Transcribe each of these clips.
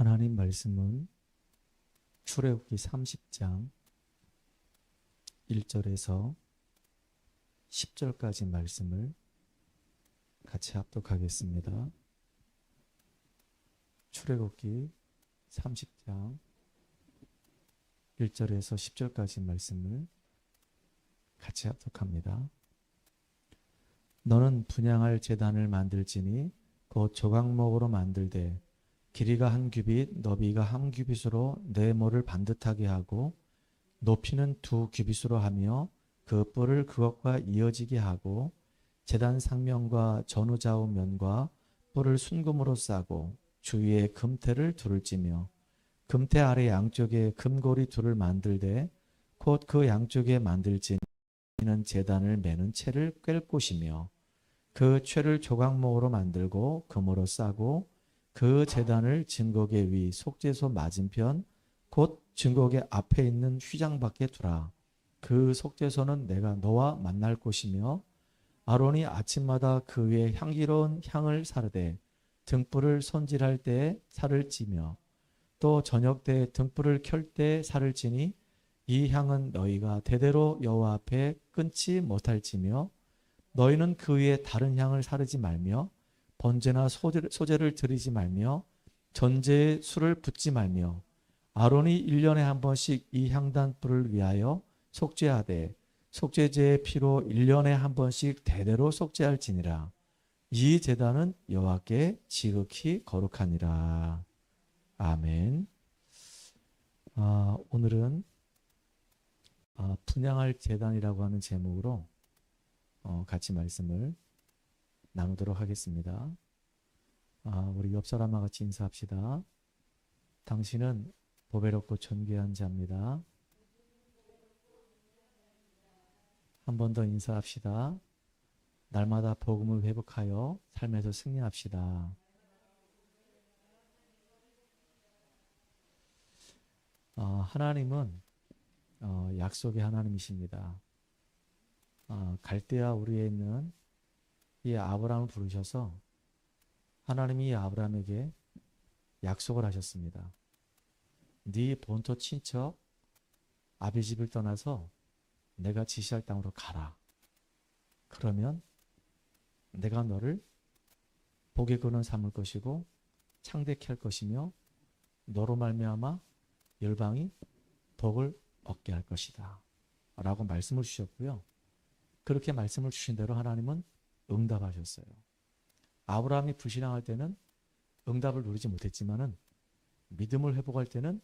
하나님 말씀은 출애굽기 30장 1절에서 10절까지 말씀을 같이 합독하겠습니다. 출애굽기 30장 1절에서 10절까지 말씀을 같이 합독합니다. 너는 분향할 제단을 만들지니 곧 조각목으로 만들되 길이가 한 규빗, 너비가 한 규빗으로 네 모를 반듯하게 하고 높이는 두 규빗으로 하며 그 뿔을 그것과 이어지게 하고 제단 상면과 전후좌우 면과 뿔을 순금으로 싸고 주위에 금태를 둘을 찌며 금태 아래 양쪽에 금고리 둘을 만들되 곧 그 양쪽에 만들지는 제단을 매는 채를 꿰을 곳이며 그 채를 조각목으로 만들고 금으로 싸고 그 제단을 증거계 위 속죄소 맞은편 곧 증거계 앞에 있는 휘장 밖에 두라. 그 속죄소는 내가 너와 만날 곳이며 아론이 아침마다 그 위에 향기로운 향을 사르되 등불을 손질할 때에 살을 찌며 또 저녁 때 등불을 켤 때 살을 찌니 이 향은 너희가 대대로 여호와 앞에 끊지 못할지며 너희는 그 위에 다른 향을 사르지 말며 번제나 소제를 드리지 말며 전제에 술을 붓지 말며 아론이 1년에 한 번씩 이 향단불을 위하여 속죄하되 속죄제의 피로 1년에 한 번씩 대대로 속죄할지니라. 이 제단은 여호와께 지극히 거룩하니라. 아멘. 오늘은 분향할 제단이라고 하는 제목으로 같이 말씀을 나누도록 하겠습니다. 우리 옆 사람과 같이 인사합시다. 당신은 보배롭고 존귀한 자입니다. 한 번 더 인사합시다. 날마다 복음을 회복하여 삶에서 승리합시다. 하나님은 약속의 하나님이십니다. 갈대아 우리에 있는 이 아브라함을 부르셔서 하나님이 이 아브라함에게 약속을 하셨습니다. 네 본토 친척 아비 집을 떠나서 내가 지시할 땅으로 가라. 그러면 내가 너를 복의 근원 삼을 것이고 창대케 할 것이며 너로 말미암아 열방이 복을 얻게 할 것이다. 라고 말씀을 주셨고요. 그렇게 말씀을 주신 대로 하나님은 응답하셨어요. 아브라함이 불신앙할 때는 응답을 누리지 못했지만은 믿음을 회복할 때는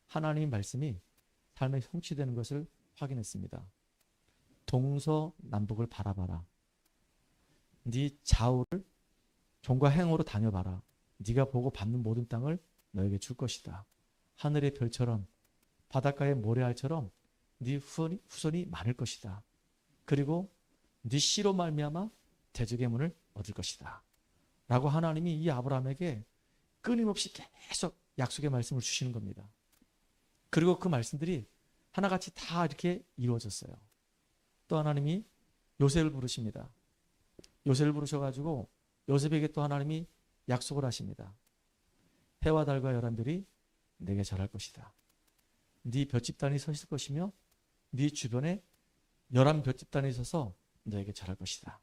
하나님의 말씀이 삶에 성취되는 것을 확인했습니다. 동서남북을 바라봐라. 네 좌우를 종과 행으로 다녀봐라. 네가 보고 받는 모든 땅을 너에게 줄 것이다. 하늘의 별처럼 바닷가의 모래알처럼 네 후손이 많을 것이다. 그리고 네 씨로 말미암아 대적의 문을 얻을 것이다. 라고 하나님이 이 아브라함에게 끊임없이 계속 약속의 말씀을 주시는 겁니다. 그리고 그 말씀들이 하나같이 다 이렇게 이루어졌어요. 또 하나님이 요셉을 부르십니다. 요셉을 부르셔가지고 요셉에게 또 하나님이 약속을 하십니다. 해와 달과 열한별이 내게 절할 것이다. 네 볏집단이 서 있을 것이며 네 주변에 11볏집단이 있어서 너에게 절할 것이다.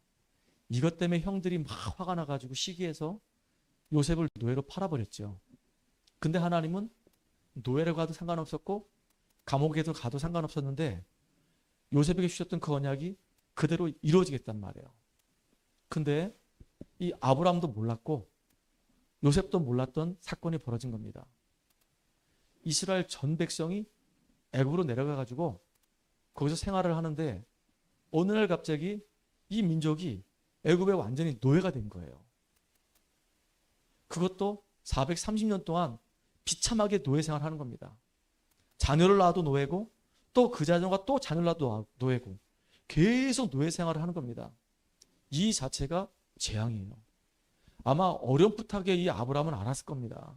이것 때문에 형들이 막 화가 나가지고 시기해서 요셉을 노예로 팔아버렸죠. 근데 하나님은 노예로 가도 상관없었고 감옥에도 가도 상관없었는데 요셉에게 주셨던 그 언약이 그대로 이루어지겠단 말이에요. 근데 이 아브라함도 몰랐고 요셉도 몰랐던 사건이 벌어진 겁니다. 이스라엘 전 백성이 애굽으로 내려가가지고 거기서 생활을 하는데 어느 날 갑자기 이 민족이 애굽에 완전히 노예가 된 거예요. 그것도 430년 동안 비참하게 노예 생활을 하는 겁니다. 자녀를 낳아도 노예고 또 그 자녀가 또 자녀를 낳아도 노예고 계속 노예 생활을 하는 겁니다. 이 자체가 재앙이에요. 아마 어렴풋하게 이 아브라함은 알았을 겁니다.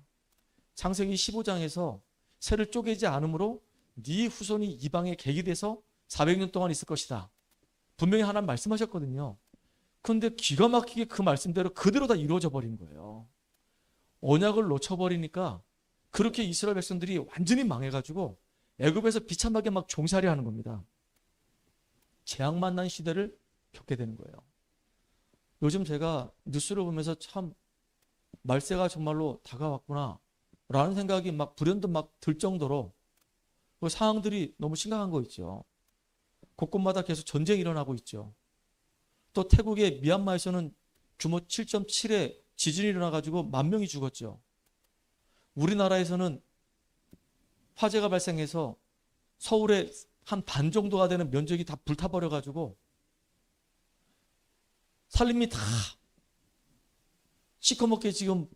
창세기 15장에서 새를 쪼개지 않으므로 네 후손이 이방에 객이 돼서 400년 동안 있을 것이다. 분명히 하나님 말씀하셨거든요. 그런데 기가 막히게 그 말씀대로 그대로 다 이루어져 버린 거예요. 언약을 놓쳐버리니까 그렇게 이스라엘 백성들이 완전히 망해가지고 애굽에서 비참하게 막 종살이 하는 겁니다. 재앙 만난 시대를 겪게 되는 거예요. 요즘 제가 뉴스를 보면서 참 말세가 정말로 다가왔구나 라는 생각이 막 불현듯 막 들 정도로 그 상황들이 너무 심각한 거 있죠. 곳곳마다 계속 전쟁이 일어나고 있죠. 또 태국의 미얀마에서는 규모 7.7의 지진이 일어나가지고 10,000명이 죽었죠. 우리나라에서는 화재가 발생해서 서울의 한 반 정도가 되는 면적이 다 불타버려가지고 산림이 다 시커멓게 지금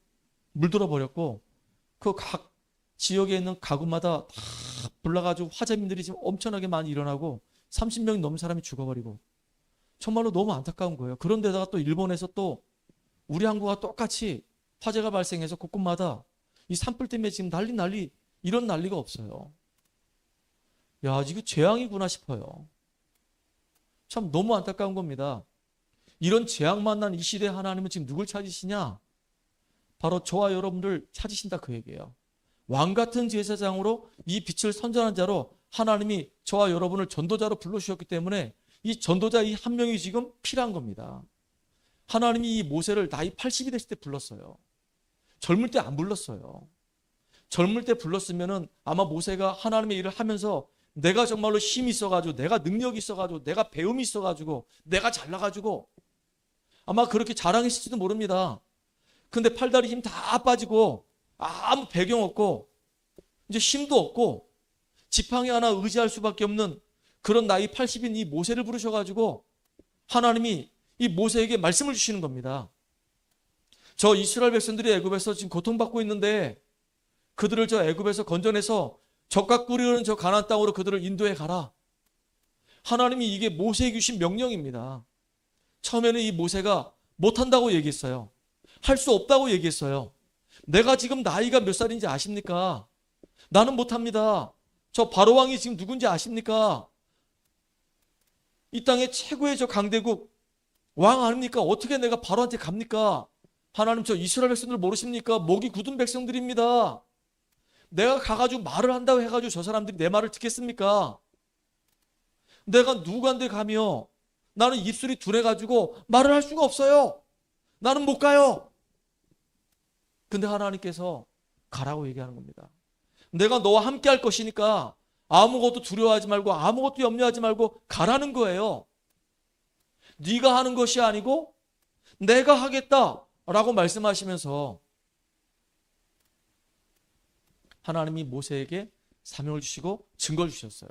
물들어 버렸고 그 각 지역에 있는 가구마다 다 불나가지고 화재민들이 지금 엄청나게 많이 일어나고 30명이 넘는 사람이 죽어버리고 정말로 너무 안타까운 거예요. 그런데다가 또 일본에서 또 우리 한국과 똑같이 화재가 발생해서 곳곳마다 이 산불 때문에 지금 난리 이런 난리가 없어요. 야, 이거 재앙이구나 싶어요. 참 너무 안타까운 겁니다. 이런 재앙 만난 이 시대에 하나님은 지금 누굴 찾으시냐? 바로 저와 여러분들 찾으신다 그 얘기예요. 왕 같은 제사장으로 이 빛을 선전한 자로 하나님이 저와 여러분을 전도자로 불러주셨기 때문에 이 전도자 이 한 명이 지금 필요한 겁니다. 하나님이 이 모세를 나이 80이 됐을 때 불렀어요. 젊을 때 안 불렀어요. 젊을 때 불렀으면은 아마 모세가 하나님의 일을 하면서 내가 정말로 힘이 있어가지고 내가 능력이 있어가지고 내가 배움이 있어가지고 내가 잘나가지고 아마 그렇게 자랑했을지도 모릅니다. 근데 팔다리 힘 다 빠지고 아무 배경 없고 이제 힘도 없고 지팡이 하나 의지할 수밖에 없는 그런 나이 80인 이 모세를 부르셔가지고 하나님이 이 모세에게 말씀을 주시는 겁니다. 저 이스라엘 백성들이 애굽에서 지금 고통받고 있는데 그들을 저 애굽에서 건져내서 적과 꿀이 저 가나안 땅으로 그들을 인도해 가라. 하나님이 이게 모세에게 주신 명령입니다. 처음에는 이 모세가 못한다고 얘기했어요. 할 수 없다고 얘기했어요. 내가 지금 나이가 몇 살인지 아십니까? 나는 못합니다. 저 바로왕이 지금 누군지 아십니까? 이 땅의 최고의 저 강대국 왕 아닙니까? 어떻게 내가 바로한테 갑니까? 하나님 저 이스라엘 백성들 모르십니까? 목이 굳은 백성들입니다. 내가 가가지고 말을 한다고 해가지고 저 사람들이 내 말을 듣겠습니까? 내가 누구한테 가며 나는 입술이 둔해가지고 말을 할 수가 없어요. 나는 못 가요. 근데 하나님께서 가라고 얘기하는 겁니다. 내가 너와 함께 할 것이니까 아무것도 두려워하지 말고 아무것도 염려하지 말고 가라는 거예요. 네가 하는 것이 아니고 내가 하겠다라고 말씀하시면서 하나님이 모세에게 사명을 주시고 증거를 주셨어요.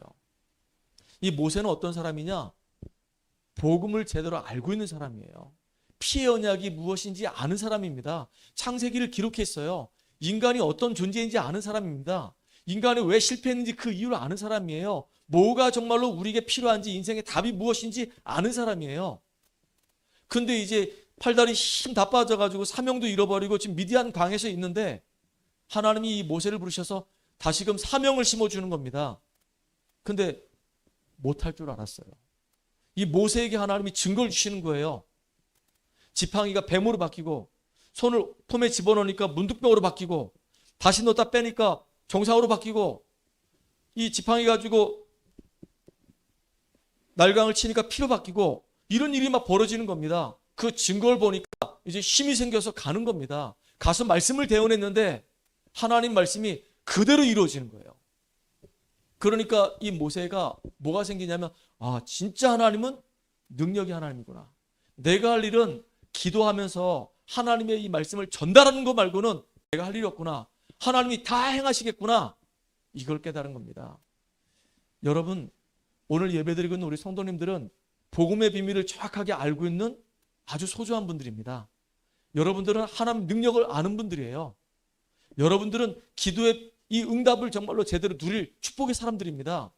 이 모세는 어떤 사람이냐? 복음을 제대로 알고 있는 사람이에요. 피의 언약이 무엇인지 아는 사람입니다. 창세기를 기록했어요. 인간이 어떤 존재인지 아는 사람입니다. 인간이 왜 실패했는지 그 이유를 아는 사람이에요. 뭐가 정말로 우리에게 필요한지 인생의 답이 무엇인지 아는 사람이에요. 근데 이제 팔다리 힘 다 빠져가지고 사명도 잃어버리고 지금 미디안 광에서 있는데 하나님이 이 모세를 부르셔서 다시금 사명을 심어주는 겁니다. 근데 못할 줄 알았어요. 이 모세에게 하나님이 증거를 주시는 거예요. 지팡이가 뱀으로 바뀌고 손을 폼에 집어넣으니까 문득병으로 바뀌고 다시 넣었다 빼니까 정상으로 바뀌고 이 지팡이 가지고 날강을 치니까 피로 바뀌고 이런 일이 막 벌어지는 겁니다. 그 증거를 보니까 이제 힘이 생겨서 가는 겁니다. 가서 말씀을 대언했는데 하나님 말씀이 그대로 이루어지는 거예요. 그러니까 이 모세가 뭐가 생기냐면 아 진짜 하나님은 능력이 하나님이구나. 내가 할 일은 기도하면서 하나님의 이 말씀을 전달하는 거 말고는 내가 할 일이 없구나. 하나님이 다 행하시겠구나. 이걸 깨달은 겁니다. 여러분 오늘 예배드리고 있는 우리 성도님들은 복음의 비밀을 정확하게 알고 있는 아주 소중한 분들입니다. 여러분들은 하나님 능력을 아는 분들이에요. 여러분들은 기도의 이 응답을 정말로 제대로 누릴 축복의 사람들입니다.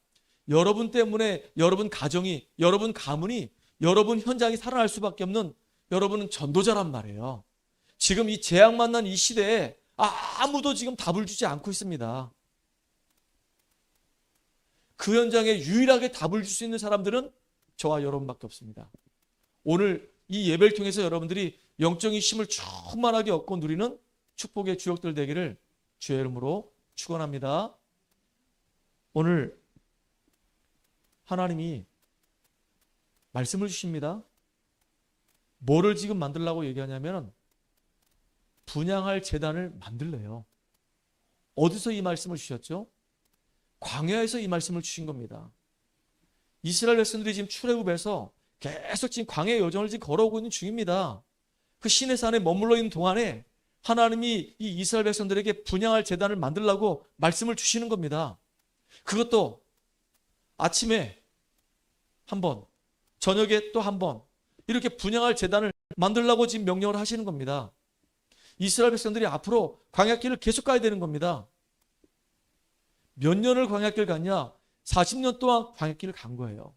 여러분 때문에 여러분 가정이, 여러분 가문이, 여러분 현장이 살아날 수밖에 없는 여러분은 전도자란 말이에요. 지금 이 재앙 만난 이 시대에 아무도 지금 답을 주지 않고 있습니다. 그 현장에 유일하게 답을 줄 수 있는 사람들은 저와 여러분밖에 없습니다. 오늘 이 예배를 통해서 여러분들이 영적인 힘을 충만하게 얻고 누리는 축복의 주역들 되기를 주의 이름으로 축원합니다. 오늘 하나님이 말씀을 주십니다. 뭐를 지금 만들라고 얘기하냐면 분향할 제단을 만들래요. 어디서 이 말씀을 주셨죠? 광야에서 이 말씀을 주신 겁니다. 이스라엘 백성들이 지금 출애굽에서 계속 지금 광야의 여정을 지금 걸어오고 있는 중입니다. 그 시내산에 머물러 있는 동안에 하나님이 이 이스라엘 백성들에게 분향할 제단을 만들라고 말씀을 주시는 겁니다. 그것도 아침에 한 번, 저녁에 또 한 번, 이렇게 분향할 제단을 만들라고 지금 명령을 하시는 겁니다. 이스라엘 백성들이 앞으로 광야길을 계속 가야 되는 겁니다. 몇 년을 광야길 갔냐? 40년 동안 광야길을 간 거예요.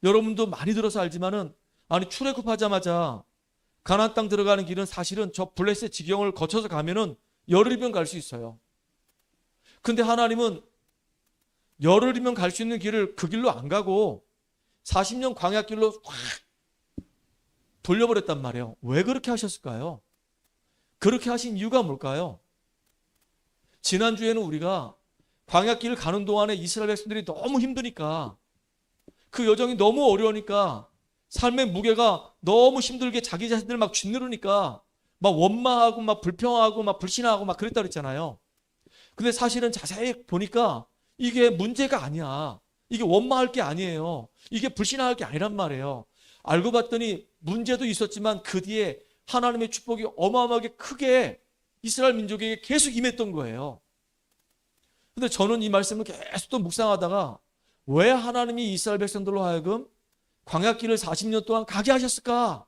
여러분도 많이 들어서 알지만은, 아니, 출애굽하자마자 가나안 땅 들어가는 길은 사실은 저 블레셋 지경을 거쳐서 가면은 열흘이면 갈 수 있어요. 근데 하나님은 열흘이면 갈 수 있는 길을 그 길로 안 가고 40년 광야길로 확 돌려버렸단 말이에요. 왜 그렇게 하셨을까요? 그렇게 하신 이유가 뭘까요? 지난주에는 우리가 광야길을 가는 동안에 이스라엘 백성들이 너무 힘드니까, 그 여정이 너무 어려우니까, 삶의 무게가 너무 힘들게 자기 자신들 막 짓누르니까 막 원망하고 막 불평하고 막 불신하고 막 그랬다 그랬잖아요. 근데 사실은 자세히 보니까 이게 문제가 아니야. 이게 원망할 게 아니에요. 이게 불신할 게 아니란 말이에요. 알고 봤더니 문제도 있었지만 그 뒤에 하나님의 축복이 어마어마하게 크게 이스라엘 민족에게 계속 임했던 거예요. 근데 저는 이 말씀을 계속 또 묵상하다가, 왜 하나님이 이스라엘 백성들로 하여금 광야길을 40년 동안 가게 하셨을까?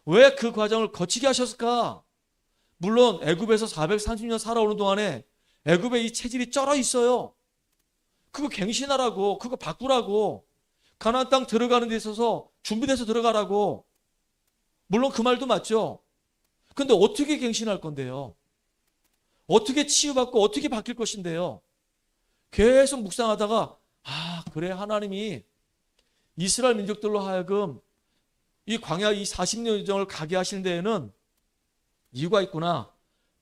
왜 그 과정을 거치게 하셨을까? 물론 애굽에서 430년 살아오는 동안에 애굽의 이 체질이 쩔어 있어요. 그거 갱신하라고, 그거 바꾸라고, 가나안 땅 들어가는 데 있어서 준비돼서 들어가라고. 물론 그 말도 맞죠. 근데 어떻게 갱신할 건데요? 어떻게 치유받고 어떻게 바뀔 것인데요? 계속 묵상하다가, 그래, 하나님이 이스라엘 민족들로 하여금 이 광야 이 40년 여정을 가게 하시는 데에는 이유가 있구나.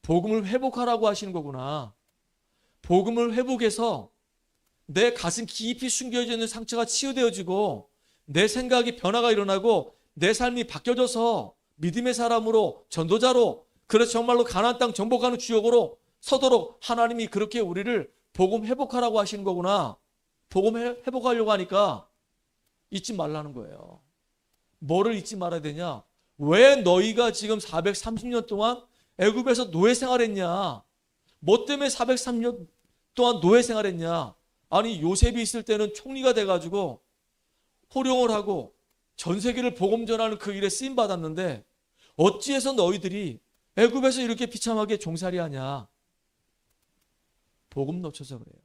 복음을 회복하라고 하시는 거구나. 복음을 회복해서 내 가슴 깊이 숨겨져 있는 상처가 치유되어지고 내 생각이 변화가 일어나고 내 삶이 바뀌어져서 믿음의 사람으로, 전도자로, 그래서 정말로 가나안 땅 정복하는 주역으로 서도록 하나님이 그렇게 우리를 복음 회복하라고 하시는 거구나. 복음 회복하려고 하니까 잊지 말라는 거예요. 뭐를 잊지 말아야 되냐? 왜 너희가 지금 430년 동안 애굽에서 노예 생활했냐? 뭐 때문에 430년 동안 노예 생활했냐? 아니, 요셉이 있을 때는 총리가 돼가지고 호령을 하고 전 세계를 복음 전하는 그 일에 쓰임 받았는데 어찌해서 너희들이 애굽에서 이렇게 비참하게 종살이하냐? 복음 놓쳐서 그래요.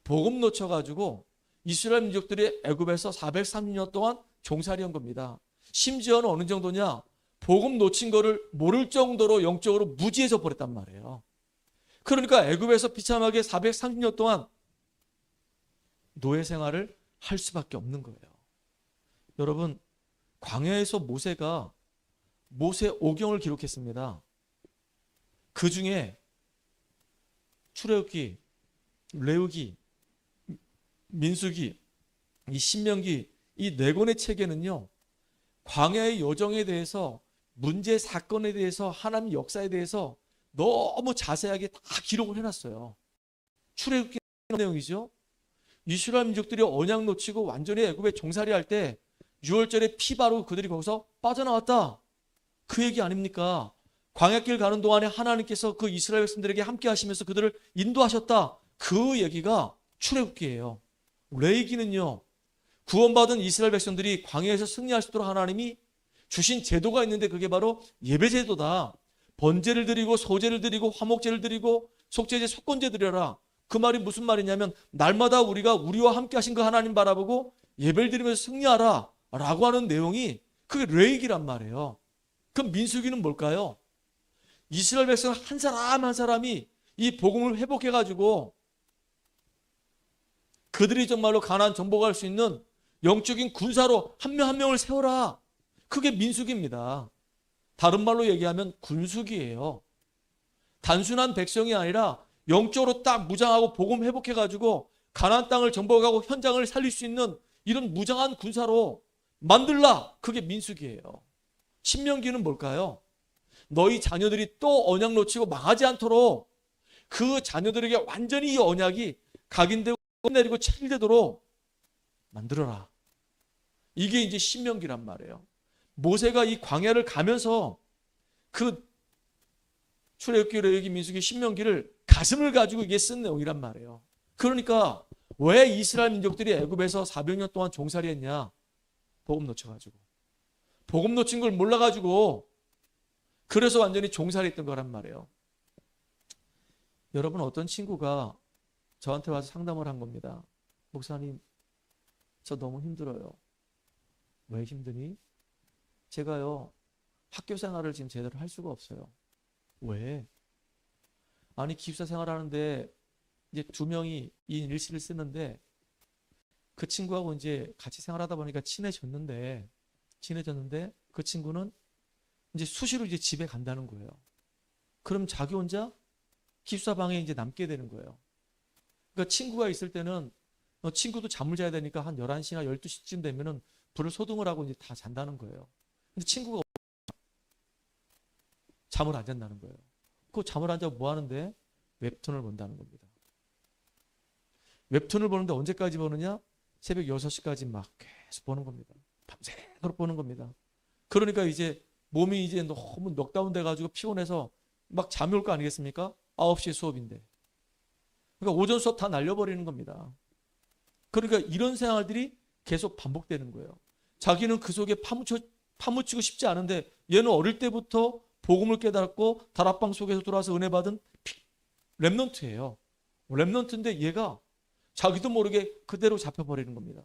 복음 놓쳐가지고 이스라엘 민족들이 애굽에서 430년 동안 종살이한 겁니다. 심지어는 어느 정도냐? 복음 놓친 거를 모를 정도로 영적으로 무지해져 버렸단 말이에요. 그러니까 애굽에서 비참하게 430년 동안 노예 생활을 할 수밖에 없는 거예요. 여러분, 광야에서 모세가 모세 오경을 기록했습니다. 그 중에 출애굽기, 레위기, 민수기, 이 신명기, 이 네 권의 책에는요, 광야의 여정에 대해서, 문제 사건에 대해서, 하나님 역사에 대해서 너무 자세하게 다 기록을 해놨어요. 출애굽기 내용이죠. 이스라엘 민족들이 언약 놓치고 완전히 애굽에 종살이할 때 6월절에 피 바르고 그들이 거기서 빠져나왔다. 그 얘기 아닙니까? 광야길 가는 동안에 하나님께서 그 이스라엘 백성들에게 함께 하시면서 그들을 인도하셨다. 그 얘기가 출애굽기예요. 레위기는요, 구원받은 이스라엘 백성들이 광야에서 승리할 수 있도록 하나님이 주신 제도가 있는데 그게 바로 예배제도다. 번제를 드리고 소제를 드리고 화목제를 드리고 속죄제 속건제 드려라. 그 말이 무슨 말이냐면 날마다 우리가 우리와 함께 하신 그 하나님 바라보고 예배를 드리면서 승리하라 라고 하는 내용이 그게 레위기란 말이에요. 그럼 민수기는 뭘까요? 이스라엘 백성 한 사람 한 사람이 이 복음을 회복해가지고 그들이 정말로 가나안 정복할 수 있는 영적인 군사로 한 명 한 명을 세워라. 그게 민수기입니다. 다른 말로 얘기하면 군수기예요. 단순한 백성이 아니라 영적으로 딱 무장하고 복음 회복해가지고 가나안 땅을 정복하고 현장을 살릴 수 있는 이런 무장한 군사로 만들라. 그게 민수기예요. 신명기는 뭘까요? 너희 자녀들이 또 언약 놓치고 망하지 않도록 그 자녀들에게 완전히 이 언약이 각인되고 끝내리고 체질되도록 만들어라. 이게 이제 신명기란 말이에요. 모세가 이 광야를 가면서 그 출애굽기, 레위기, 민수기, 신명기를 가슴을 가지고 이게 쓴 내용이란 말이에요. 그러니까 왜 이스라엘 민족들이 애굽에서 400년 동안 종살이 했냐? 복음 놓쳐가지고. 복음 놓친 걸 몰라가지고 그래서 완전히 종살이 했던 거란 말이에요. 여러분, 어떤 친구가 저한테 와서 상담을 한 겁니다. 목사님, 저 너무 힘들어요. 왜 힘드니? 제가요, 학교 생활을 지금 제대로 할 수가 없어요. 왜? 아니, 기숙사 생활하는데 이제 2명이 2인 1실을 쓰는데 그 친구하고 이제 같이 생활하다 보니까 친해졌는데 그 친구는 이제 수시로 이제 집에 간다는 거예요. 그럼 자기 혼자 기숙사 방에 이제 남게 되는 거예요. 그러니까 친구가 있을 때는 친구도 잠을 자야 되니까 한 11시나 12시쯤 되면은 불을 소등을 하고 이제 다 잔다는 거예요. 근데 친구가 잠을 안 잔다는 거예요. 그 잠을 안 자고 뭐 하는데? 웹툰을 본다는 겁니다. 웹툰을 보는데 언제까지 보느냐? 새벽 6시까지 막 계속 보는 겁니다. 밤새도록 보는 겁니다. 그러니까 이제 몸이 이제 너무 넉다운 돼가지고 피곤해서 막 잠이 올 거 아니겠습니까? 9시에 수업인데. 그러니까 오전 수업 다 날려버리는 겁니다. 그러니까 이런 생활들이 계속 반복되는 거예요. 자기는 그 속에 파묻히고 싶지 않은데 얘는 어릴 때부터 복음을 깨달았고 다락방 속에서 들어와서 은혜 받은 렘넌트예요. 렘넌트인데 얘가 자기도 모르게 그대로 잡혀버리는 겁니다.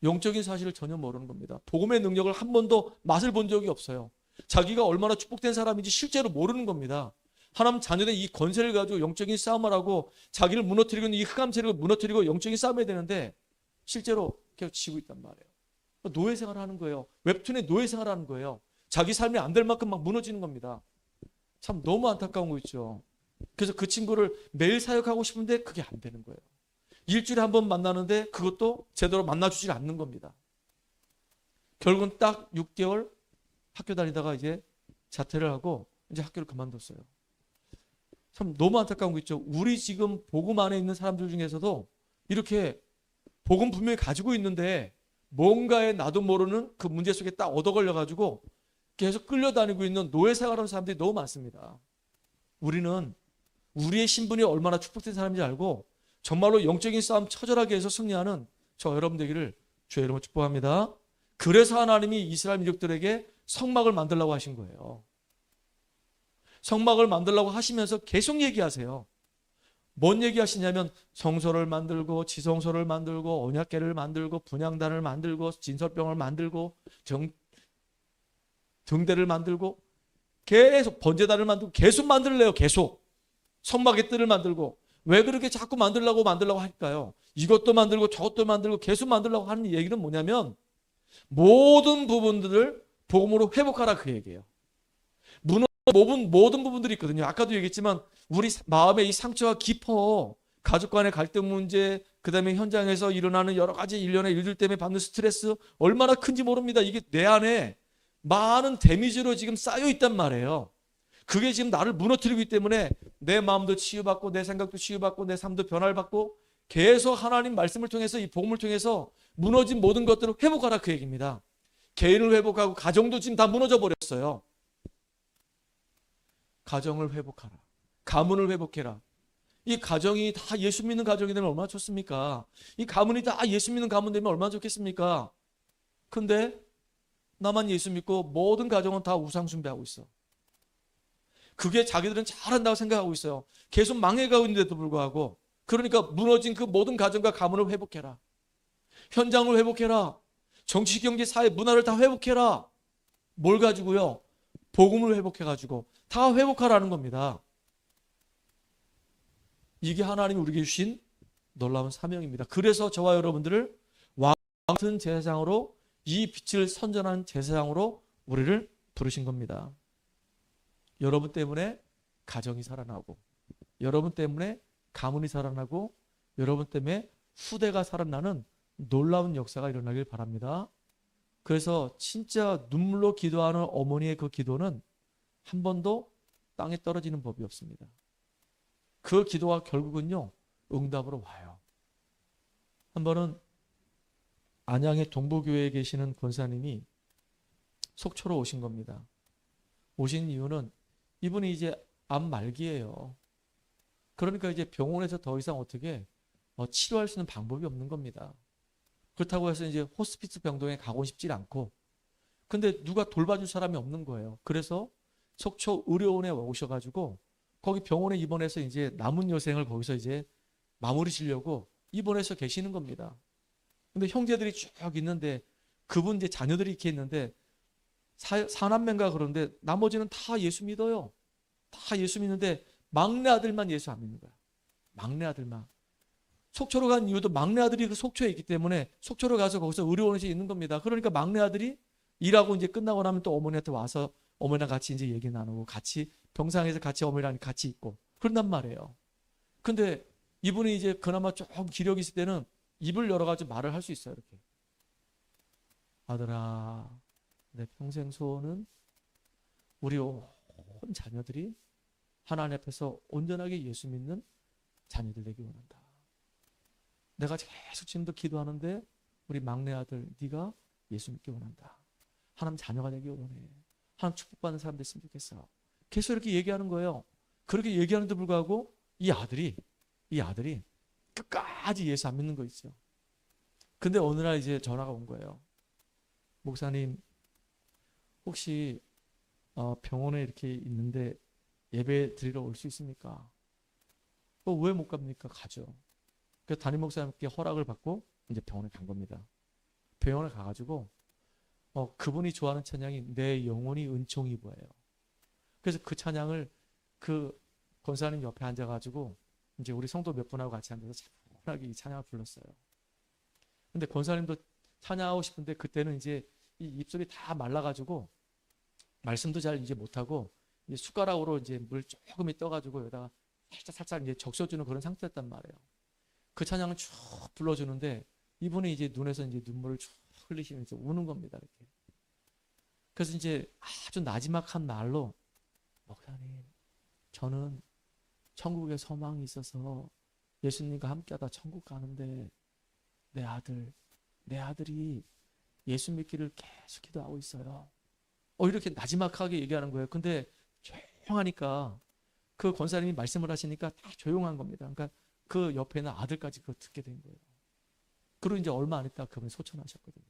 영적인 사실을 전혀 모르는 겁니다. 복음의 능력을 한 번도 맛을 본 적이 없어요. 자기가 얼마나 축복된 사람인지 실제로 모르는 겁니다. 하나님 자녀된 이 권세를 가지고 영적인 싸움을 하고 자기를 무너뜨리고 있는 이 흑암 세력을 무너뜨리고 영적인 싸움을 해야 되는데 실제로 계속 지고 있단 말이에요. 노예 생활을 하는 거예요. 웹툰에 노예 생활을 하는 거예요. 자기 삶이 안 될 만큼 막 무너지는 겁니다. 참 너무 안타까운 거 있죠. 그래서 그 친구를 매일 사역하고 싶은데 그게 안 되는 거예요. 일주일에 한 번 만나는데 그것도 제대로 만나주지 않는 겁니다. 결국은 딱 6개월 학교 다니다가 이제 자퇴를 하고 이제 학교를 그만뒀어요. 참 너무 안타까운 거 있죠. 우리 지금 복음 안에 있는 사람들 중에서도 이렇게 복음 분명히 가지고 있는데 뭔가에 나도 모르는 그 문제 속에 딱 얻어걸려가지고 계속 끌려다니고 있는 노예 생활하는 사람들이 너무 많습니다. 우리는 우리의 신분이 얼마나 축복된 사람인지 알고 정말로 영적인 싸움 처절하게 해서 승리하는 저 여러분 되기를 주의 이름으로 축복합니다. 그래서 하나님이 이스라엘 민족들에게 성막을 만들라고 하신 거예요. 성막을 만들라고 하시면서 계속 얘기하세요. 뭔 얘기하시냐면 성소를 만들고 지성소를 만들고 언약궤를 만들고 분향단을 만들고 진설병을 만들고 등대를 만들고 계속 번제단을 만들고 계속 만들래요. 계속 성막의 뜰을 만들고. 왜 그렇게 자꾸 만들라고 할까요? 이것도 만들고 저것도 만들고 계속 만들라고 하는 얘기는 뭐냐면 모든 부분들을 복음으로 회복하라 그 얘기예요. 모든 부분들이 있거든요. 아까도 얘기했지만 우리 마음의 이 상처가 깊어. 가족 간의 갈등 문제, 그 다음에 현장에서 일어나는 여러 가지 일련의 일들 때문에 받는 스트레스 얼마나 큰지 모릅니다. 이게 내 안에 많은 데미지로 지금 쌓여 있단 말이에요. 그게 지금 나를 무너뜨리기 때문에 내 마음도 치유받고 내 생각도 치유받고 내 삶도 변화를 받고 계속 하나님 말씀을 통해서 이 복음을 통해서 무너진 모든 것들을 회복하라 그 얘기입니다. 개인을 회복하고 가정도 지금 다 무너져 버렸어요. 가정을 회복하라. 가문을 회복해라. 이 가정이 다 예수 믿는 가정이 되면 얼마나 좋습니까? 이 가문이 다 예수 믿는 가문 되면 얼마나 좋겠습니까? 근데 나만 예수 믿고 모든 가정은 다 우상 숭배하고 있어. 그게 자기들은 잘한다고 생각하고 있어요. 계속 망해가고 있는데도 불구하고. 그러니까 무너진 그 모든 가정과 가문을 회복해라. 현장을 회복해라. 정치, 경제, 사회, 문화를 다 회복해라. 뭘 가지고요? 복음을 회복해가지고 다 회복하라는 겁니다. 이게 하나님이 우리에게 주신 놀라운 사명입니다. 그래서 저와 여러분들을 왕 같은 제사장으로 이 빛을 선전한 제사장으로 우리를 부르신 겁니다. 여러분 때문에 가정이 살아나고, 여러분 때문에 가문이 살아나고, 여러분 때문에 후대가 살아나는 놀라운 역사가 일어나길 바랍니다. 그래서 진짜 눈물로 기도하는 어머니의 그 기도는 한 번도 땅에 떨어지는 법이 없습니다. 그 기도가 결국은요, 응답으로 와요. 한 번은 안양의 동부교회에 계시는 권사님이 속초로 오신 겁니다. 오신 이유는 이분이 이제 암 말기예요. 그러니까 이제 병원에서 더 이상 어떻게 치료할 수 있는 방법이 없는 겁니다. 그렇다고 해서 이제 호스피스 병동에 가고 싶지 않고, 근데 누가 돌봐줄 사람이 없는 거예요. 그래서 속초 의료원에 오셔가지고 거기 병원에 입원해서 이제 남은 여생을 거기서 이제 마무리 지려고 입원해서 계시는 겁니다. 근데 형제들이 쭉 있는데 그분 이제 자녀들이 이렇게 있는데 사남매인가 그런데 나머지는 다 예수 믿어요. 다 예수 믿는데 막내 아들만 예수 안 믿는 거야. 막내 아들만. 속초로 간 이유도 막내 아들이 그 속초에 있기 때문에 속초로 가서 거기서 의료원에서 있는 겁니다. 그러니까 막내 아들이 일하고 이제 끝나고 나면 또 어머니한테 와서 어머니랑 같이 이제 얘기 나누고 같이 병상에서 같이 어머니랑 같이 있고 그런단 말이에요. 근데 이분이 이제 그나마 조금 기력이 있을 때는 입을 열어가지고 말을 할 수 있어요. 이렇게. 아들아, 내 평생 소원은 우리 온 자녀들이 하나님 앞에서 온전하게 예수 믿는 자녀들 되기 원한다. 내가 계속 지금도 기도하는데 우리 막내 아들 네가 예수 믿기 원한다. 하나님 자녀가 되기 원해. 하나님 축복받는 사람 됐으면 좋겠어. 계속 이렇게 얘기하는 거예요. 그렇게 얘기하는데 불구하고 이 아들이 끝까지 예수 안 믿는 거 있죠. 근데 어느 날 이제 전화가 온 거예요. 목사님, 혹시 병원에 이렇게 있는데 예배 드리러 올 수 있습니까? 왜 못 갑니까? 가죠. 그래서 담임 목사님께 허락을 받고 이제 병원에 간 겁니다. 병원에 가가지고 그분이 좋아하는 찬양이 내 영혼이 은총이 보여요. 그래서 그 찬양을 그 권사님 옆에 앉아가지고 이제 우리 성도 몇 분하고 같이 앉아서 차분하게 이 찬양을 불렀어요. 근데 권사님도 찬양하고 싶은데 그때는 이제 이 입술이 다 말라가지고 말씀도 잘 이제 못하고 이제 숟가락으로 이제 물 조금이 떠가지고 여기다가 살짝 이제 적셔주는 그런 상태였단 말이에요. 그 찬양을 쭉 불러주는데 이분이 이제 눈에서 이제 눈물을 쭉 흘리시면서 우는 겁니다. 이렇게. 그래서 이제 아주 나지막한 말로 목사님, 저는 천국에 소망이 있어서 예수님과 함께하다 천국 가는데 내 아들이 예수 믿기를 계속 기도하고 있어요. 이렇게 나지막하게 얘기하는 거예요. 근데 조용하니까 그 권사님이 말씀을 하시니까 다 조용한 겁니다. 그러니까 그 옆에는 아들까지 그걸 듣게 된 거예요. 그리고 이제 얼마 안 있다가 그분이 소천하셨거든요.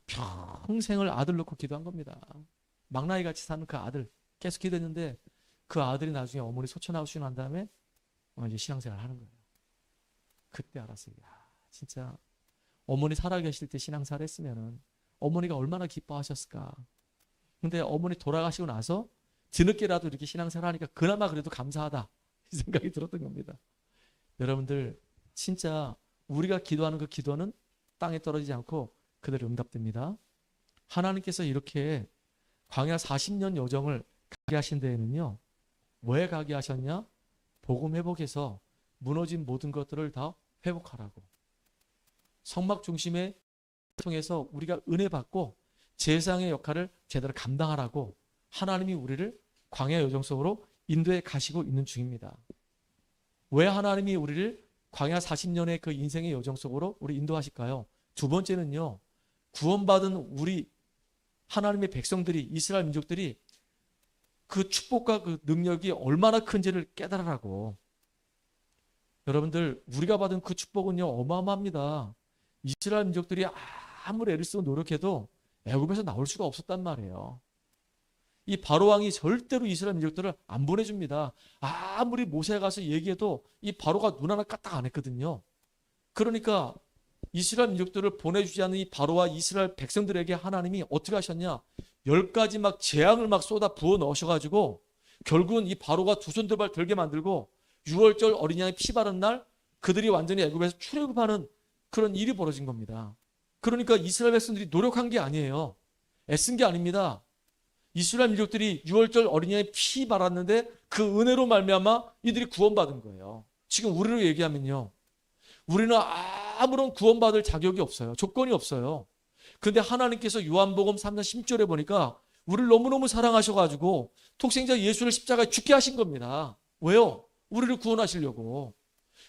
평생을 아들 놓고 기도한 겁니다. 막나이 같이 사는 그 아들 계속 기도했는데 그 아들이 나중에 어머니 소천하시고 난 다음에 이제 신앙생활을 하는 거예요. 그때 알았어요. 야, 진짜 어머니 살아계실 때 신앙생활 했으면은 어머니가 얼마나 기뻐하셨을까. 근데 어머니 돌아가시고 나서 뒤늦게라도 이렇게 신앙생활 하니까 그나마 그래도 감사하다 이 생각이 들었던 겁니다. 여러분들 진짜 우리가 기도하는 그 기도는 땅에 떨어지지 않고 그대로 응답됩니다. 하나님께서 이렇게 광야 40년 여정을 가게 하신 데에는요, 왜 가게 하셨냐? 복음 회복해서 무너진 모든 것들을 다 회복하라고. 성막 중심의 통해서 우리가 은혜 받고 제사장의 역할을 제대로 감당하라고 하나님이 우리를 광야 여정 속으로 인도해 가시고 있는 중입니다. 왜 하나님이 우리를 광야 40년의 그 인생의 여정 속으로 우리 인도하실까요? 두 번째는요, 구원받은 우리 하나님의 백성들이, 이스라엘 민족들이 그 축복과 그 능력이 얼마나 큰지를 깨달으라고. 여러분들, 우리가 받은 그 축복은요 어마어마합니다. 이스라엘 민족들이 아무리 애를 쓰고 노력해도 애굽에서 나올 수가 없었단 말이에요. 이 바로왕이 절대로 이스라엘 민족들을 안 보내줍니다. 아무리 모세가 가서 얘기해도 이 바로가 눈 하나 까딱 안 했거든요. 그러니까 이스라엘 민족들을 보내주지 않는 이 바로와 이스라엘 백성들에게 하나님이 어떻게 하셨냐? 10가지 막 재앙을 막 쏟아 부어 넣으셔가지고 결국은 이 바로가 두 손 두 발 들게 만들고 6월절 어린 양의 피 바른 날 그들이 완전히 애굽에서 출애굽하는 그런 일이 벌어진 겁니다. 그러니까 이스라엘 백성들이 노력한 게 아니에요. 애쓴 게 아닙니다. 이스라엘 민족들이 유월절 어린양의 피 발랐는데 그 은혜로 말미암아 이들이 구원받은 거예요. 지금 우리로 얘기하면요, 우리는 아무런 구원받을 자격이 없어요. 조건이 없어요. 근데 하나님께서 요한복음 3장 16절에 보니까 우리를 너무너무 사랑하셔가지고 독생자 예수를 십자가에 죽게 하신 겁니다. 왜요? 우리를 구원하시려고.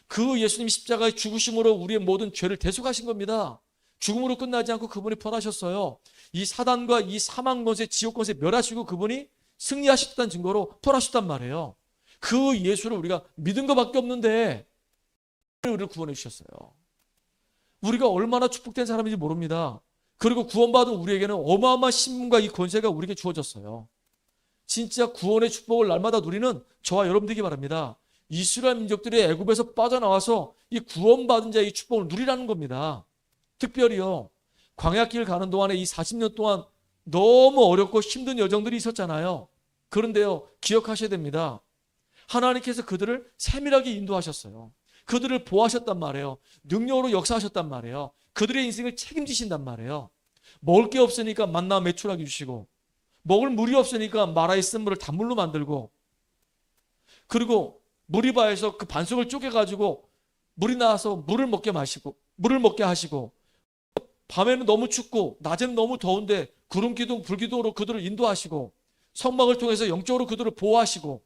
그 예수님이 십자가에 죽으심으로 우리의 모든 죄를 대속하신 겁니다. 죽음으로 끝나지 않고 그분이 부활하셨어요. 이 사단과 이 사망 권세, 지옥 권세 멸하시고 그분이 승리하셨다는 증거로 부활하셨단 말이에요. 그 예수를 우리가 믿은 것밖에 없는데 우리를 구원해 주셨어요. 우리가 얼마나 축복된 사람인지 모릅니다. 그리고 구원받은 우리에게는 어마어마한 신분과 이 권세가 우리에게 주어졌어요. 진짜 구원의 축복을 날마다 누리는 저와 여러분들이기 바랍니다. 이스라엘 민족들이 애굽에서 빠져나와서 이 구원받은 자의 축복을 누리라는 겁니다. 특별히요, 광야길 가는 동안에 이 40년 동안 너무 어렵고 힘든 여정들이 있었잖아요. 그런데요, 기억하셔야 됩니다. 하나님께서 그들을 세밀하게 인도하셨어요. 그들을 보호하셨단 말이에요. 능력으로 역사하셨단 말이에요. 그들의 인생을 책임지신단 말이에요. 먹을 게 없으니까 만나 매출하게 주시고, 먹을 물이 없으니까 마라의 쓴물을 단물로 만들고, 그리고 무리바에서 그 반석을 쪼개가지고 물이 나와서 물을 먹게 하시고, 밤에는 너무 춥고 낮에는 너무 더운데 구름 기둥 불기둥으로 그들을 인도하시고, 성막을 통해서 영적으로 그들을 보호하시고,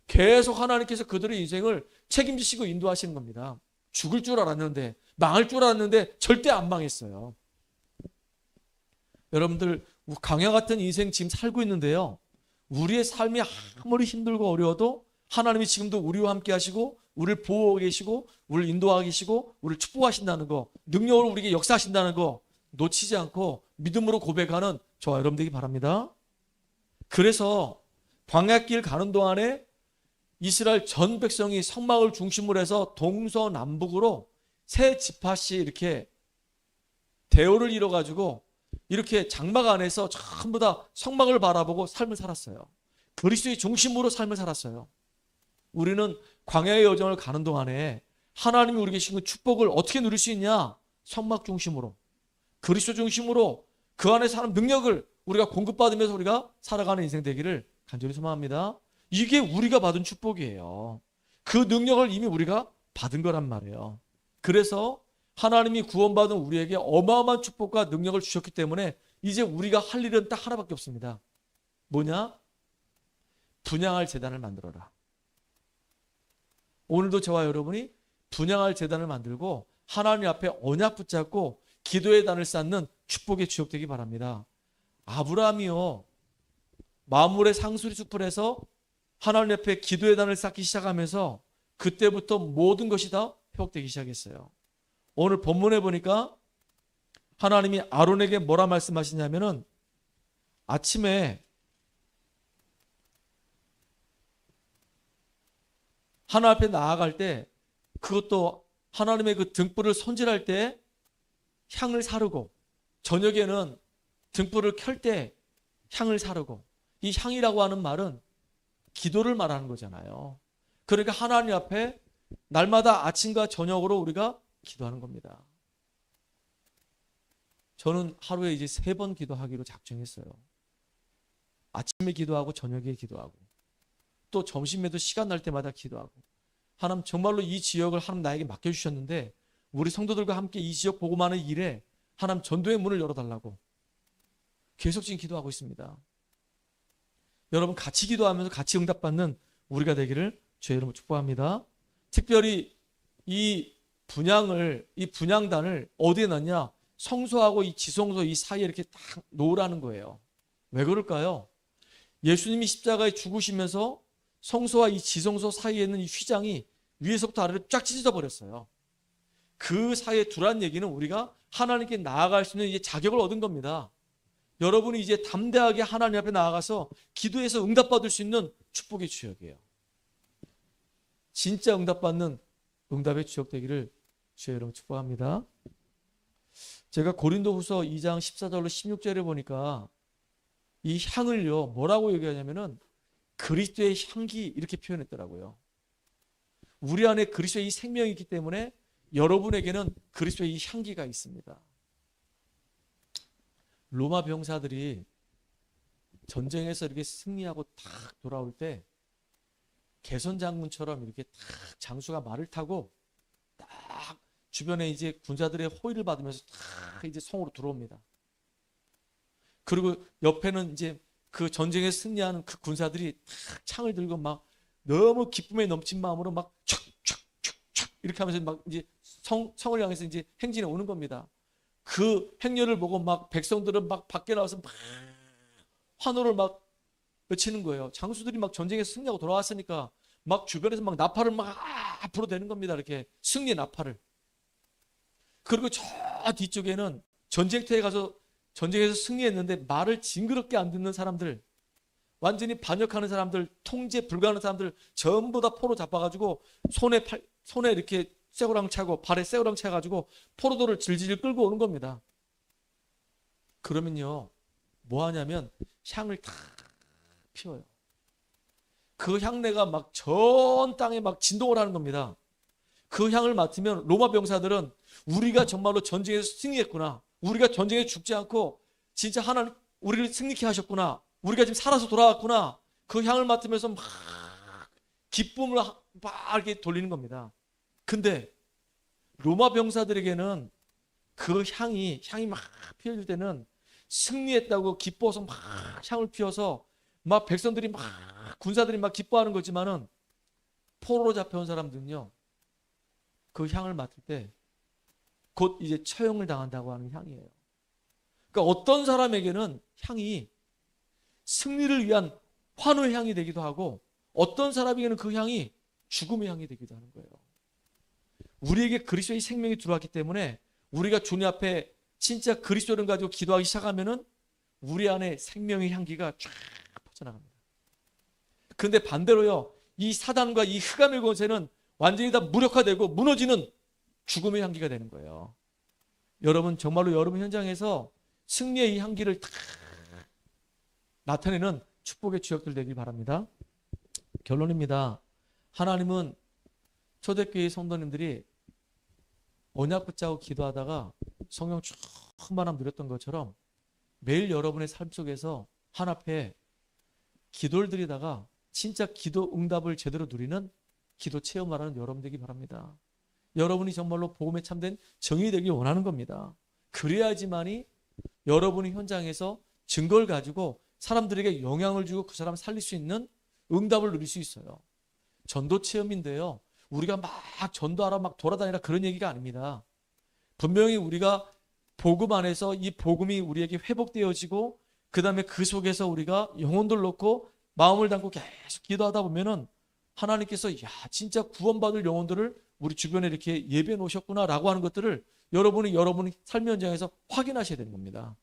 계속 하나님께서 그들의 인생을 책임지시고 인도하시는 겁니다. 죽을 줄 알았는데, 망할 줄 알았는데 절대 안 망했어요. 여러분들, 광야 같은 인생 지금 살고 있는데요, 우리의 삶이 아무리 힘들고 어려워도 하나님이 지금도 우리와 함께 하시고 우리를 보호하고 계시고 우리를 인도하고 계시고 우리를 축복하신다는 거, 능력으로 우리에게 역사하신다는 거 놓치지 않고 믿음으로 고백하는 저와 여러분들이 바랍니다. 그래서 광야길 가는 동안에 이스라엘 전 백성이 성막을 중심으로 해서 동서남북으로 세 지파씩 이렇게 대오를 이뤄가지고 이렇게 장막 안에서 전부 다 성막을 바라보고 삶을 살았어요. 그리스도의 중심으로 삶을 살았어요. 우리는 광야의 여정을 가는 동안에 하나님이 우리에게 주신 축복을 어떻게 누릴 수 있냐? 성막 중심으로, 그리스도 중심으로 그 안에 사는 능력을 우리가 공급받으면서 우리가 살아가는 인생 되기를 간절히 소망합니다. 이게 우리가 받은 축복이에요. 그 능력을 이미 우리가 받은 거란 말이에요. 그래서 하나님이 구원받은 우리에게 어마어마한 축복과 능력을 주셨기 때문에 이제 우리가 할 일은 딱 하나밖에 없습니다. 뭐냐? 분향할 제단을 만들어라. 오늘도 저와 여러분이 분향할 제단을 만들고 하나님 앞에 언약 붙잡고 기도의 단을 쌓는 축복의 주역 되기 바랍니다. 아브라함이요, 마물의 상수리 숲을 해서 하나님 앞에 기도의 단을 쌓기 시작하면서 그때부터 모든 것이 다 회복되기 시작했어요. 오늘 본문에 보니까 하나님이 아론에게 뭐라 말씀하시냐면은 아침에 하나님 앞에 나아갈 때, 그것도 하나님의 그 등불을 손질할 때 향을 사르고, 저녁에는 등불을 켤 때 향을 사르고, 이 향이라고 하는 말은 기도를 말하는 거잖아요. 그러니까 하나님 앞에 날마다 아침과 저녁으로 우리가 기도하는 겁니다. 저는 하루에 이제 3번 기도하기로 작정했어요. 아침에 기도하고 저녁에 기도하고 또 점심에도 시간 날 때마다 기도하고, 하나님 정말로 이 지역을 하나님 나에게 맡겨주셨는데 우리 성도들과 함께 이 지역 복음하는 일에 하나님 전도의 문을 열어달라고 계속 지금 기도하고 있습니다. 여러분 같이 기도하면서 같이 응답받는 우리가 되기를 주의 이름으로 축복합니다. 특별히 이 분향단을 어디에 놨냐? 성소하고 이 지성소 이 사이에 이렇게 딱 놓으라는 거예요. 왜 그럴까요? 예수님이 십자가에 죽으시면서 성소와 이 지성소 사이에 있는 이 휘장이 위에서부터 아래로 쫙 찢어져 버렸어요. 그 사이에 두란 얘기는 우리가 하나님께 나아갈 수 있는 이제 자격을 얻은 겁니다. 여러분이 이제 담대하게 하나님 앞에 나아가서 기도해서 응답받을 수 있는 축복의 주역이에요. 진짜 응답받는 응답의 주역 되기를 주의 이름으로 축복합니다. 제가 고린도후서 2장 14절로 16절에 보니까 이 향을요, 뭐라고 얘기하냐면은 그리스도의 향기 이렇게 표현했더라고요. 우리 안에 그리스도의 이 생명이 있기 때문에 여러분에게는 그리스도의 이 향기가 있습니다. 로마 병사들이 전쟁에서 이렇게 승리하고 탁 돌아올 때 개선 장군처럼 이렇게 탁 장수가 말을 타고 딱 주변에 이제 군사들의 호의를 받으면서 탁 이제 성으로 들어옵니다. 그리고 옆에는 이제 그 전쟁에 승리하는 그 군사들이 탁 창을 들고 막 너무 기쁨에 넘친 마음으로 막 촥촥촥촥 이렇게 하면서 막 이제 성을 향해서 이제 행진해 오는 겁니다. 그 행렬을 보고 막 백성들은 막 밖에 나와서 막 환호를 막 외치는 거예요. 장수들이 막 전쟁에서 승리하고 돌아왔으니까 막 주변에서 막 나팔을 막 불어대는 겁니다. 이렇게 승리의 나팔을. 그리고 저 뒤쪽에는 전쟁터에 가서 전쟁에서 승리했는데 말을 징그럽게 안 듣는 사람들, 완전히 반역하는 사람들, 통제 불가하는 사람들 전부 다 포로 잡아가지고 손에 이렇게 쇠고랑 차고 발에 쇠고랑 차가지고 포로도를 질질 끌고 오는 겁니다. 그러면요 뭐 하냐면 향을 다 피워요. 그 향내가 막 전 땅에 막 진동을 하는 겁니다. 그 향을 맡으면 로마 병사들은 우리가 정말로 전쟁에서 승리했구나, 우리가 전쟁에 죽지 않고 진짜 하나님 우리를 승리케 하셨구나, 우리가 지금 살아서 돌아왔구나, 그 향을 맡으면서 막 기쁨을 막 이렇게 돌리는 겁니다. 근데 로마 병사들에게는 그 향이 막 피어질 때는 승리했다고 기뻐서 막 향을 피워서 막 백성들이 막 군사들이 막 기뻐하는 거지만은 포로로 잡혀온 사람들은요 그 향을 맡을 때 곧 이제 처형을 당한다고 하는 향이에요. 그러니까 어떤 사람에게는 향이 승리를 위한 환호의 향이 되기도 하고 어떤 사람에게는 그 향이 죽음의 향이 되기도 하는 거예요. 우리에게 그리스도의 생명이 들어왔기 때문에 우리가 주님 앞에 진짜 그리스도를 가지고 기도하기 시작하면은 우리 안에 생명의 향기가 쫙 퍼져나갑니다. 그런데 반대로요, 이 사단과 이 흑암의 권세는 완전히 다 무력화되고 무너지는 죽음의 향기가 되는 거예요. 여러분 정말로 여러분 현장에서 승리의 이 향기를 다 나타내는 축복의 주역들 되길 바랍니다. 결론입니다. 하나님은 초대교회 성도님들이 언약 붙잡고 기도하다가 성령 충만함 누렸던 것처럼 매일 여러분의 삶 속에서 한 앞에 기도를 드리다가 진짜 기도 응답을 제대로 누리는 기도 체험하라는 여러분 되기 바랍니다. 여러분이 정말로 복음에 참된 정의 되길 원하는 겁니다. 그래야지만이 여러분이 현장에서 증거를 가지고 사람들에게 영향을 주고 그 사람을 살릴 수 있는 응답을 누릴 수 있어요. 전도 체험인데요, 우리가 막 전도하러 막 돌아다니라 그런 얘기가 아닙니다. 분명히 우리가 복음 안에서 이 복음이 우리에게 회복되어지고 그 다음에 그 속에서 우리가 영혼들 놓고 마음을 담고 계속 기도하다 보면은 하나님께서 야 진짜 구원받을 영혼들을 우리 주변에 이렇게 예배해 놓으셨구나 라고 하는 것들을 여러분이 삶의 현장에서 확인하셔야 되는 겁니다.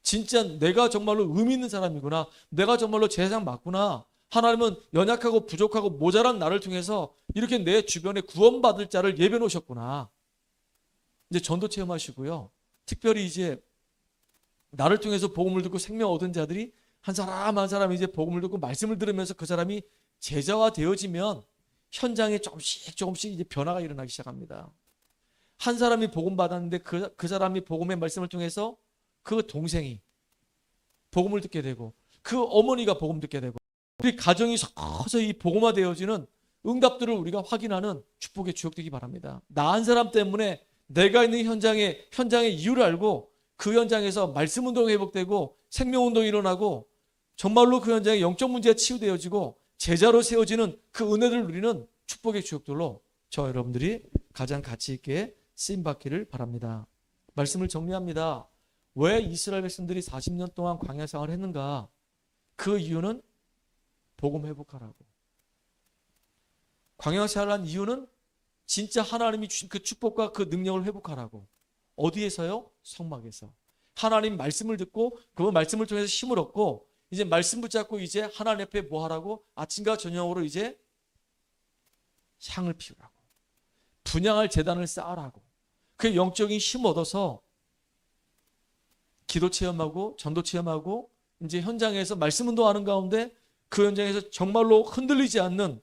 진짜 내가 정말로 의미 있는 사람이구나, 내가 정말로 제사장 맞구나, 하나님은 연약하고 부족하고 모자란 나를 통해서 이렇게 내 주변에 구원받을 자를 예배해 놓으셨구나. 이제 전도 체험하시고요, 특별히 이제 나를 통해서 복음을 듣고 생명 얻은 자들이 한 사람 한 사람 이제 복음을 듣고 말씀을 들으면서 그 사람이 제자화 되어지면 현장에 조금씩 이제 변화가 일어나기 시작합니다. 한 사람이 복음 받았는데 그 사람이 복음의 말씀을 통해서 그 동생이 복음을 듣게 되고 그 어머니가 복음 듣게 되고 우리 가정이 서서히 복음화 되어지는 응답들을 우리가 확인하는 축복의 주역 되기 바랍니다. 나 한 사람 때문에 내가 있는 현장의 이유를 알고 그 현장에서 말씀 운동이 회복되고 생명 운동이 일어나고 정말로 그 현장에 영적 문제가 치유되어지고 제자로 세워지는 그 은혜를 누리는 축복의 주역들로 저 여러분들이 가장 가치 있게 쓰임 받기를 바랍니다. 말씀을 정리합니다. 왜 이스라엘 백성들이 40년 동안 광야 생활을 했는가? 그 이유는 복음 회복하라고. 광야 생활을 한 이유는 진짜 하나님이 주신 그 축복과 그 능력을 회복하라고. 어디에서요? 성막에서. 하나님 말씀을 듣고 그 말씀을 통해서 힘을 얻고 이제 말씀 붙잡고 이제 하나님 앞에 뭐 하라고? 아침과 저녁으로 이제 향을 피우라고. 분향할 제단을 쌓으라고. 그 영적인 힘 얻어서 기도 체험하고 전도 체험하고 이제 현장에서 말씀 운동하는 가운데 그 현장에서 정말로 흔들리지 않는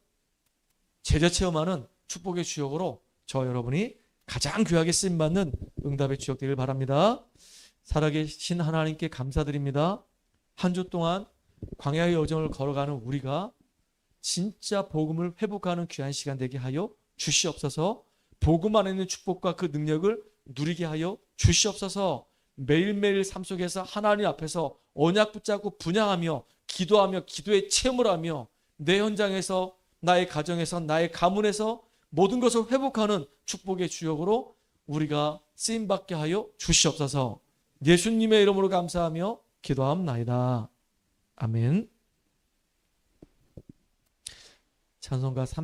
제자 체험하는 축복의 주역으로 저 여러분이 가장 귀하게 쓰임받는 응답의 주역 되길 바랍니다. 살아계신 하나님께 감사드립니다. 한 주 동안 광야의 여정을 걸어가는 우리가 진짜 복음을 회복하는 귀한 시간 되게 하여 주시옵소서. 복음 안에 있는 축복과 그 능력을 누리게 하여 주시옵소서. 매일매일 삶 속에서 하나님 앞에서 언약 붙잡고 분향하며 기도하며 기도의 체험을 하며 내 현장에서 나의 가정에서 나의 가문에서 모든 것을 회복하는 축복의 주역으로 우리가 쓰임받게 하여 주시옵소서. 예수님의 이름으로 감사하며 기도함나이다. 아멘. 찬송가 300